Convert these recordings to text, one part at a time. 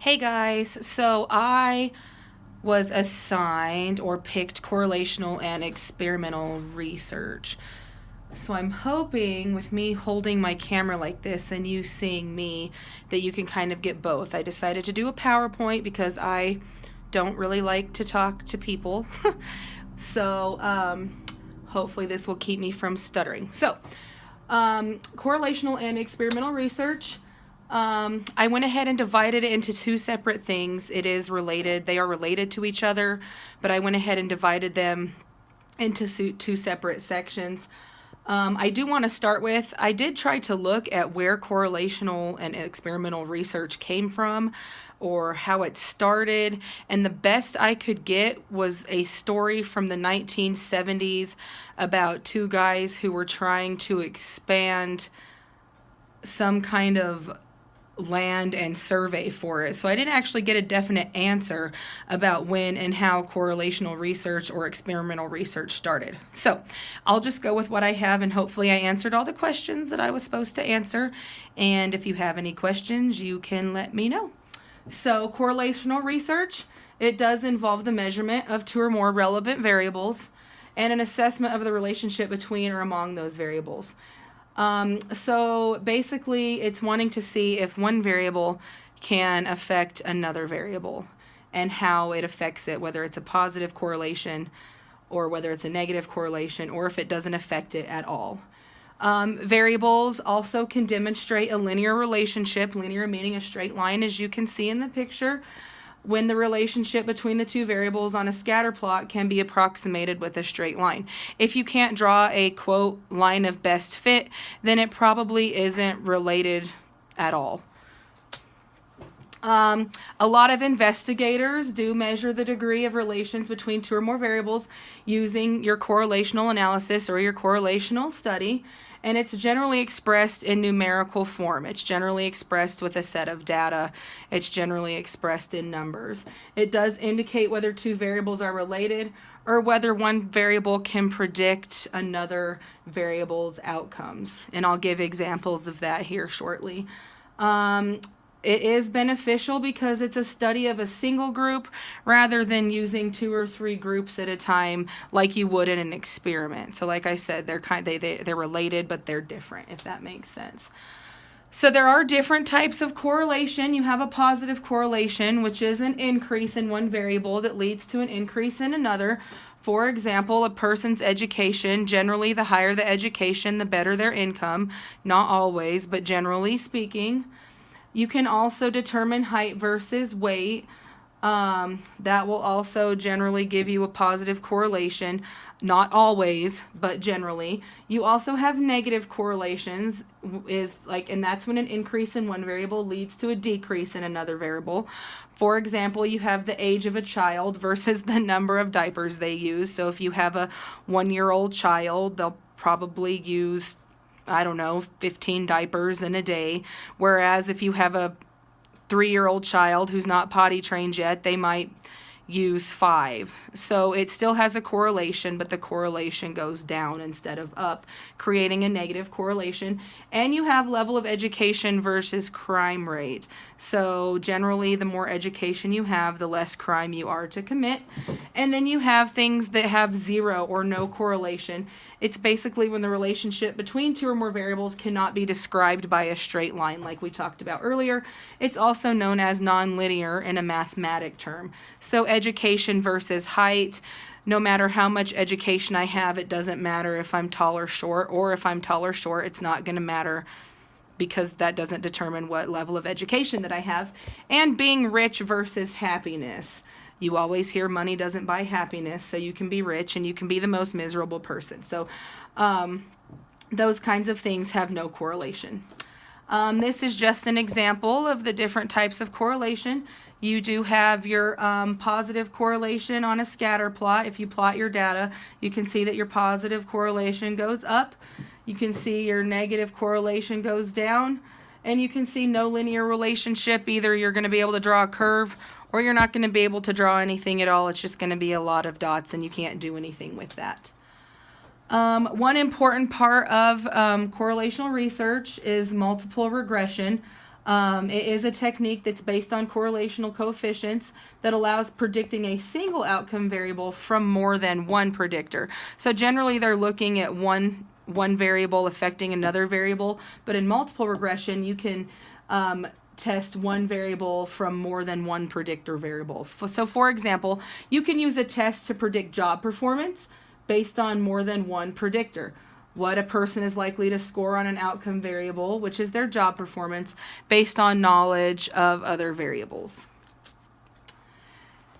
Hey guys, so I was assigned or picked correlational and experimental research. So I'm hoping with me holding my camera like this and you seeing me that you can kind of get both. I decided to do a PowerPoint because I don't really like to talk to people. So hopefully this will keep me from stuttering. So correlational and experimental research. I went ahead and divided it into two separate things. It is related. They are related to each other, but I went ahead and divided them into two separate sections. I do want to start with, I did try to look at where correlational and experimental research came from or how it started, and the best I could get was a story from the 1970s about two guys who were trying to expand some kind of land and survey for it. So I didn't actually get a definite answer about when and how correlational research or experimental research started. So I'll just go with what I have, and hopefully I answered all the questions that I was supposed to answer. And if you have any questions, you can let me know. So correlational research, it does involve the measurement of two or more relevant variables and an assessment of the relationship between or among those variables. So basically it's wanting to see if one variable can affect another variable and how it affects it, whether it's a positive correlation or whether it's a negative correlation, or if it doesn't affect it at all. Variables also can demonstrate a linear relationship, linear meaning a straight line, as you can see in the picture, when the relationship between the two variables on a scatter plot can be approximated with a straight line. If you can't draw a, quote, line of best fit, then it probably isn't related at all. A lot of investigators do measure the degree of relations between two or more variables using your correlational analysis or your correlational study, and it's generally expressed in numerical form. It's generally expressed with a set of data. It's generally expressed in numbers. It does indicate whether two variables are related or whether one variable can predict another variable's outcomes, and I'll give examples of that here shortly. It is beneficial because it's a study of a single group rather than using two or three groups at a time like you would in an experiment. So like I said, they're related, but they're different, if that makes sense. So there are different types of correlation. You have a positive correlation, which is an increase in one variable that leads to an increase in another. For example, a person's education, generally the higher the education, the better their income. Not always, but generally speaking. You can also determine height versus weight. That will also generally give you a positive correlation. Not always, but generally. You also have negative correlations, and that's when an increase in one variable leads to a decrease in another variable. For example, you have the age of a child versus the number of diapers they use. So if you have a 1-year-old child, they'll probably use 15 diapers in a day. Whereas if you have a 3-year-old child who's not potty trained yet, they might use 5. So it still has a correlation, but the correlation goes down instead of up, creating a negative correlation. And you have level of education versus crime rate. So generally, the more education you have, the less crime you are to commit. And then you have things that have zero or no correlation. It's basically when the relationship between two or more variables cannot be described by a straight line like we talked about earlier. It's also known as nonlinear in a mathematic term. So education versus height, no matter how much education I have, it doesn't matter if I'm tall or short, or if I'm tall or short, it's not going to matter because that doesn't determine what level of education that I have. And being rich versus happiness. You always hear money doesn't buy happiness, so you can be rich and you can be the most miserable person. So those kinds of things have no correlation. This is just an example of the different types of correlation. You do have your positive correlation on a scatter plot. If you plot your data, you can see that your positive correlation goes up. You can see your negative correlation goes down. And you can see no linear relationship. Either you're going to be able to draw a curve or you're not going to be able to draw anything at all. It's just going to be a lot of dots and you can't do anything with that. One important part of correlational research is multiple regression. It is a technique that's based on correlational coefficients that allows predicting a single outcome variable from more than one predictor. So generally they're looking at one variable affecting another variable, but in multiple regression you can test one variable from more than one predictor variable. So for example, you can use a test to predict job performance based on more than one predictor. What a person is likely to score on an outcome variable, which is their job performance, based on knowledge of other variables.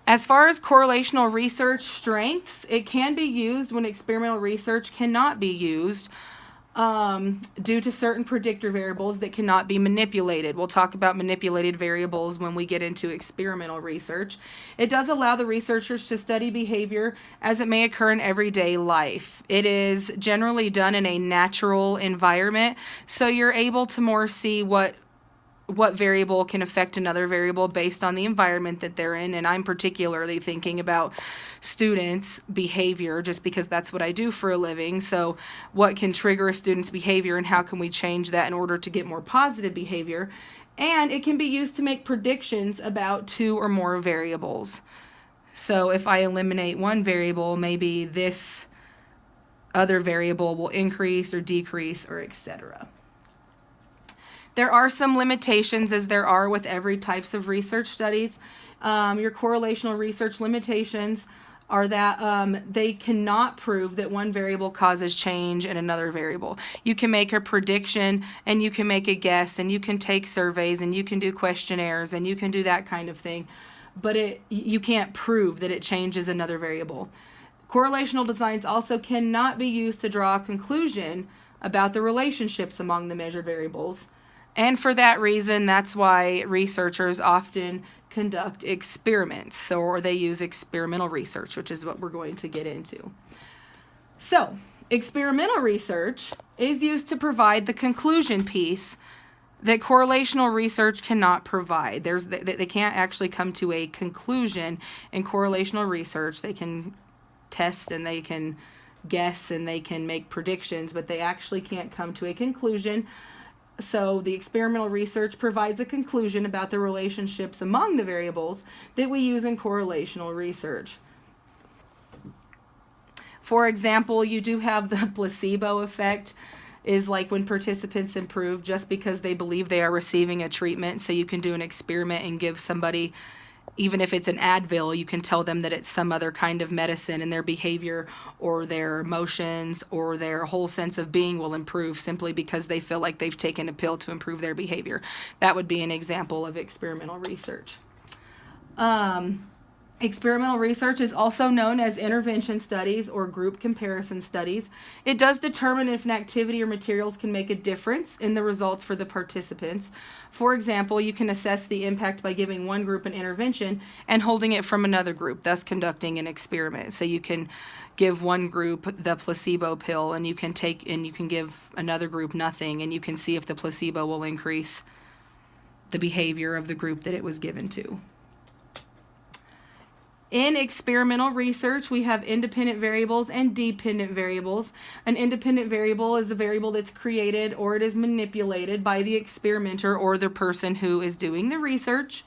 As far as correlational research strengths, it can be used when experimental research cannot be used due to certain predictor variables that cannot be manipulated. We'll talk about manipulated variables when we get into experimental research. It does allow the researchers to study behavior as it may occur in everyday life. It is generally done in a natural environment, so you're able to more see what variable can affect another variable based on the environment that they're in. And I'm particularly thinking about students' behavior just because that's what I do for a living. So what can trigger a student's behavior and how can we change that in order to get more positive behavior? And it can be used to make predictions about two or more variables. So if I eliminate one variable, maybe this other variable will increase or decrease or etc. There are some limitations, as there are with every types of research studies. Your correlational research limitations are that they cannot prove that one variable causes change in another variable. You can make a prediction and you can make a guess and you can take surveys and you can do questionnaires and you can do that kind of thing, but you can't prove that it changes another variable. Correlational designs also cannot be used to draw a conclusion about the relationships among the measured variables. And for that reason, that's why researchers often conduct experiments, or they use experimental research, which is what we're going to get into. So, experimental research is used to provide the conclusion piece that correlational research cannot provide. They can't actually come to a conclusion in correlational research. They can test and they can guess and they can make predictions, but they actually can't come to a conclusion. So the experimental research provides a conclusion about the relationships among the variables that we use in correlational research. For example, you do have the placebo effect, is like when participants improve just because they believe they are receiving a treatment. So you can do an experiment and give somebody, even if it's an Advil, you can tell them that it's some other kind of medicine and their behavior or their emotions or their whole sense of being will improve simply because they feel like they've taken a pill to improve their behavior. That would be an example of experimental research. Experimental research is also known as intervention studies or group comparison studies. It does determine if an activity or materials can make a difference in the results for the participants. For example, you can assess the impact by giving one group an intervention and holding it from another group, thus conducting an experiment. So you can give one group the placebo pill and you can give another group nothing, and you can see if the placebo will increase the behavior of the group that it was given to. In experimental research, we have independent variables and dependent variables. An independent variable is a variable that's created or it is manipulated by the experimenter or the person who is doing the research.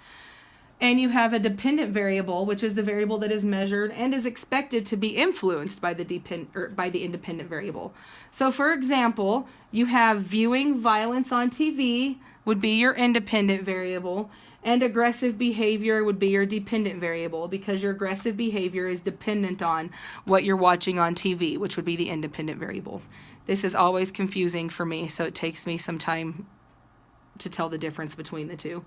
And you have a dependent variable, which is the variable that is measured and is expected to be influenced by the independent variable. So for example, you have viewing violence on TV would be your independent variable, and aggressive behavior would be your dependent variable, because your aggressive behavior is dependent on what you're watching on TV, which would be the independent variable. This is always confusing for me, so it takes me some time to tell the difference between the two.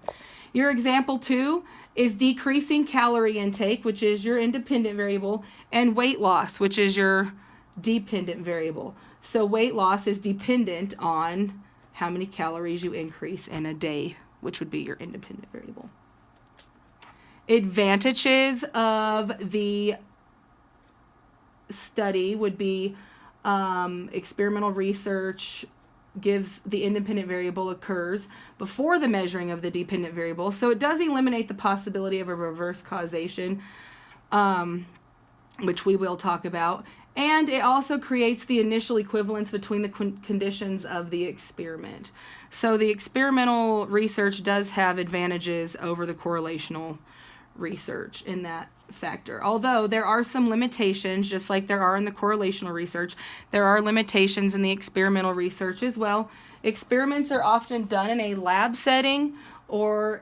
Your example 2 is decreasing calorie intake, which is your independent variable, and weight loss, which is your dependent variable. So weight loss is dependent on how many calories you increase in a day, which would be your independent variable. Advantages of the study would be experimental research gives the independent variable occurs before the measuring of the dependent variable, so it does eliminate the possibility of a reverse causation, which we will talk about. And it also creates the initial equivalence between the conditions of the experiment. So the experimental research does have advantages over the correlational research in that factor. Although there are some limitations, just like there are in the correlational research, there are limitations in the experimental research as well. Experiments are often done in a lab setting or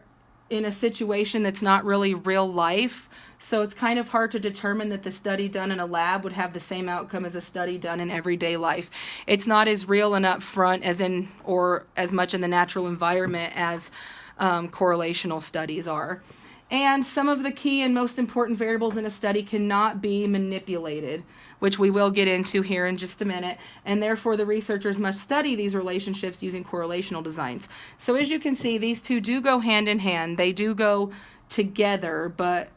in a situation that's not really real life. So it's kind of hard to determine that the study done in a lab would have the same outcome as a study done in everyday life. It's not as real and upfront as in, or as much in the natural environment as correlational studies are. And some of the key and most important variables in a study cannot be manipulated, which we will get into here in just a minute, and therefore the researchers must study these relationships using correlational designs. So as you can see, these two do go hand in hand. They do go together, but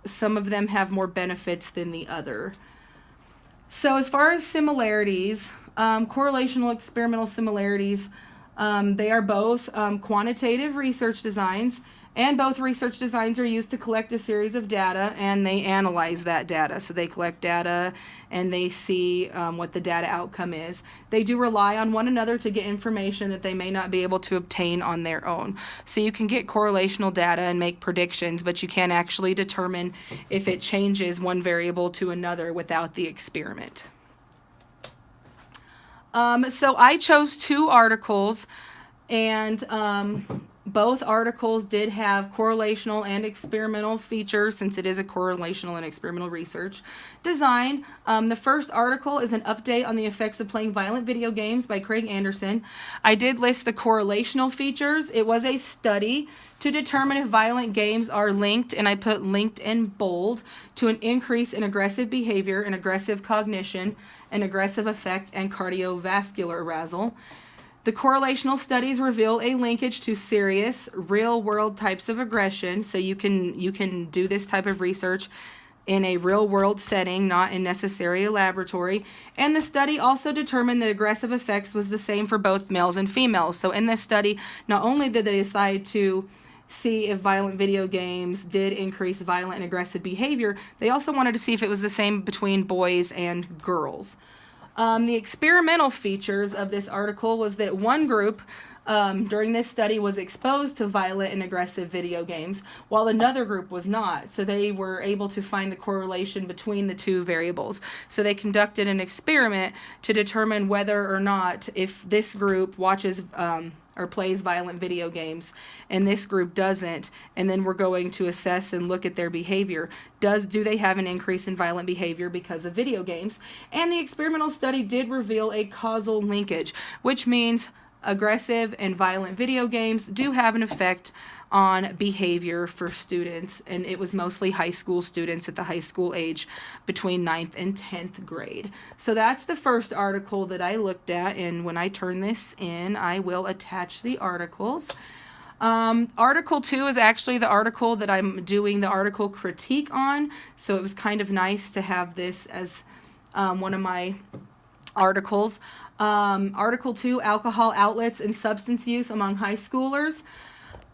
some of them have more benefits than the other. So as far as similarities, correlational experimental similarities, they are both quantitative research designs, and both research designs are used to collect a series of data, and they analyze that data. So they collect data and they see what the data outcome is. They do rely on one another to get information that they may not be able to obtain on their own. So you can get correlational data and make predictions, but you can't actually determine if it changes one variable to another without the experiment. So I chose two articles, and both articles did have correlational and experimental features, since it is a correlational and experimental research design. The first article is an update on the effects of playing violent video games by Craig Anderson. I did list the correlational features. It was a study to determine if violent games are linked, and I put linked in bold, to an increase in aggressive behavior and aggressive cognition, an aggressive effect, and cardiovascular arousal. The correlational studies reveal a linkage to serious, real-world types of aggression, so you can do this type of research in a real-world setting, not in necessarily a laboratory. And the study also determined that aggressive effects was the same for both males and females. So in this study, not only did they decide to see if violent video games did increase violent and aggressive behavior, they also wanted to see if it was the same between boys and girls. The experimental features of this article was that one group during this study was exposed to violent and aggressive video games, while another group was not. So they were able to find the correlation between the two variables. So they conducted an experiment to determine whether or not, if this group watches or plays violent video games and this group doesn't, and then we're going to assess and look at their behavior. Do they have an increase in violent behavior because of video games? And the experimental study did reveal a causal linkage, which means aggressive and violent video games do have an effect on behavior for students, and it was mostly high school students at the high school age between 9th and 10th grade. So that's the first article that I looked at, and when I turn this in, I will attach the articles. Article 2 is actually the article that I'm doing the article critique on, so it was kind of nice to have this as one of my articles. Article 2, alcohol outlets and substance use among high schoolers.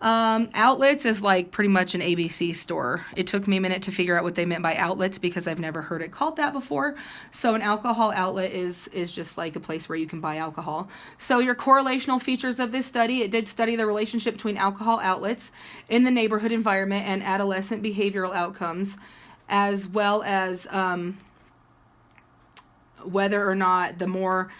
Outlets is like pretty much an ABC store. It took me a minute to figure out what they meant by outlets because I've never heard it called that before. So an alcohol outlet is just like a place where you can buy alcohol. So your correlational features of this study, it did study the relationship between alcohol outlets in the neighborhood environment and adolescent behavioral outcomes, as well as whether or not the more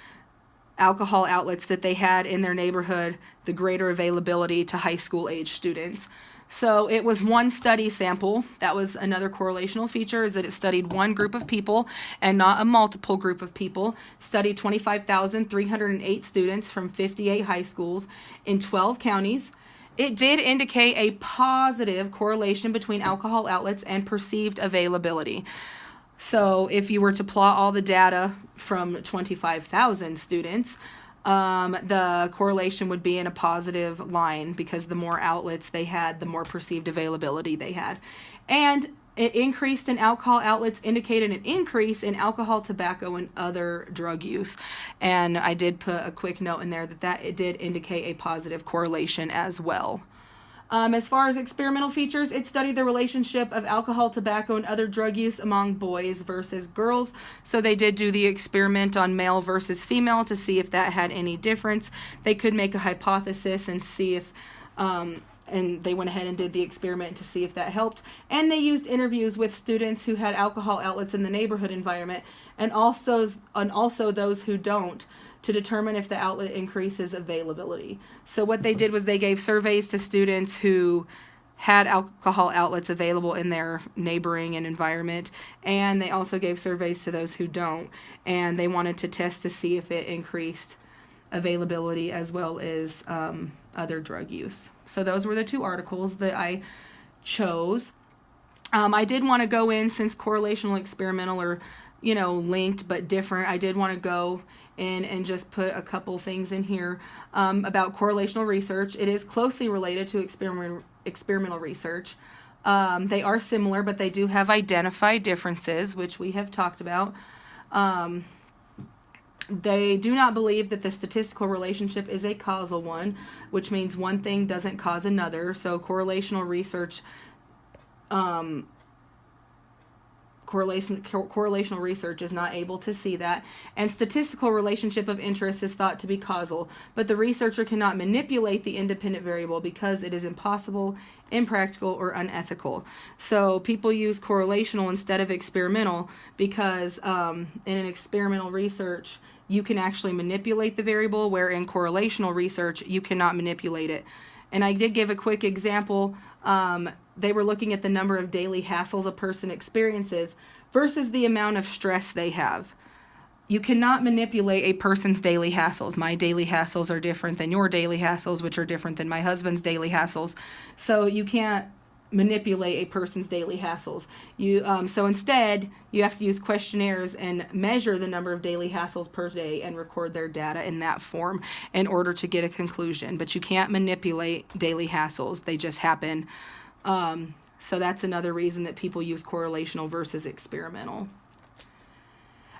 alcohol outlets that they had in their neighborhood, the greater availability to high school age students. So it was one study sample. That was another correlational feature, is that it studied one group of people and not a multiple group of people. Studied 25,308 students from 58 high schools in 12 counties. It did indicate a positive correlation between alcohol outlets and perceived availability. So if you were to plot all the data from 25,000 students, the correlation would be in a positive line, because the more outlets they had, the more perceived availability they had. And it increased in alcohol outlets indicated an increase in alcohol, tobacco, and other drug use. And I did put a quick note in there that it did indicate a positive correlation as well. As far as experimental features, it studied the relationship of alcohol, tobacco, and other drug use among boys versus girls. So they did do the experiment on male versus female to see if that had any difference. They could make a hypothesis and see if, and they went ahead and did the experiment to see if that helped. And they used interviews with students who had alcohol outlets in the neighborhood environment and also those who don't, to determine if the outlet increases availability. So what they did was they gave surveys to students who had alcohol outlets available in their neighboring and environment, and they also gave surveys to those who don't, and they wanted to test to see if it increased availability as well as other drug use. So those were the two articles that I chose. I did want to go in, since correlational experimental are, linked but different, I did want to go in and just put a couple things in here about correlational research. It is closely related to experimental research. They are similar, but they do have identified differences, which we have talked about. They do not believe that the statistical relationship is a causal one, which means one thing doesn't cause another. So correlational research correlational research is not able to see that, and statistical relationship of interest is thought to be causal, but the researcher cannot manipulate the independent variable because it is impossible, impractical, or unethical. So people use correlational instead of experimental because in an experimental research you can actually manipulate the variable, where in correlational research you cannot manipulate it. And I did give a quick example. They were looking at the number of daily hassles a person experiences versus the amount of stress they have. You cannot manipulate a person's daily hassles. My daily hassles are different than your daily hassles, which are different than my husband's daily hassles. So you can't manipulate a person's daily hassles. So instead, you have to use questionnaires and measure the number of daily hassles per day and record their data in that form in order to get a conclusion. But you can't manipulate daily hassles. They just happen. So that's another reason that people use correlational versus experimental.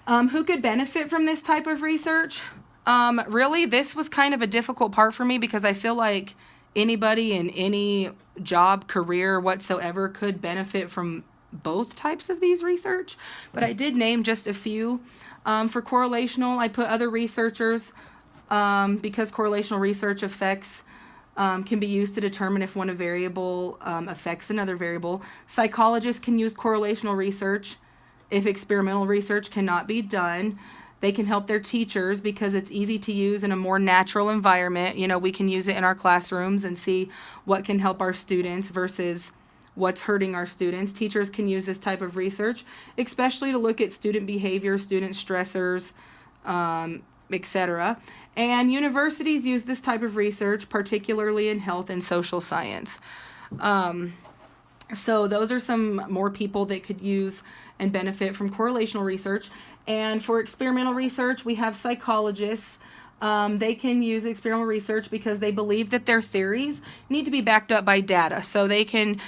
Who could benefit from this type of research? Really, this was kind of a difficult part for me because I feel like anybody in any job, career, whatsoever could benefit from both types of these research. But I did name just a few. For correlational, I put other researchers because correlational research affects can be used to determine if one variable affects another variable. Psychologists can use correlational research if experimental research cannot be done. They can help their teachers because it's easy to use in a more natural environment. We can use it in our classrooms and see what can help our students versus what's hurting our students. Teachers can use this type of research, especially to look at student behavior, student stressors, etc. And universities use this type of research, particularly in health and social science. So those are some more people that could use and benefit from correlational research. And for experimental research, we have psychologists. They can use experimental research because they believe that their theories need to be backed up by data. So they can,